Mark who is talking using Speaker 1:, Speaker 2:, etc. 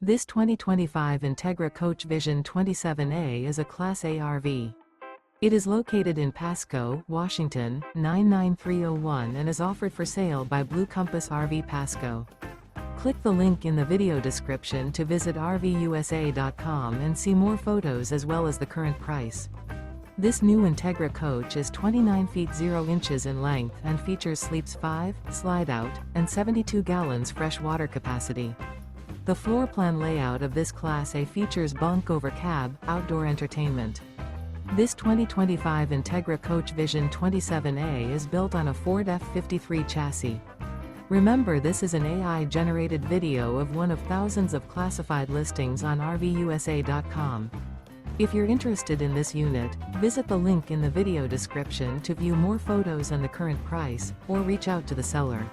Speaker 1: This 2025 Entegra Coach Vision 27A is a Class A RV. It is located in Pasco, Washington, 99301 and is offered for sale by Blue Compass RV Pasco. Click the link in the video description to visit RVUSA.com and see more photos as well as the current price. This new Entegra coach is 29 feet 0 inches in length and features sleeps 5, slide-out, and 72 gallons fresh water capacity. The floor plan layout of this Class A features Bunk Over Cab, outdoor entertainment. This 2025 Entegra Coach Vision 27A is built on a Ford F53 chassis. Remember, this is an AI-generated video of one of thousands of classified listings on RVUSA.com. If you're interested in this unit, visit the link in the video description to view more photos and the current price, or reach out to the seller.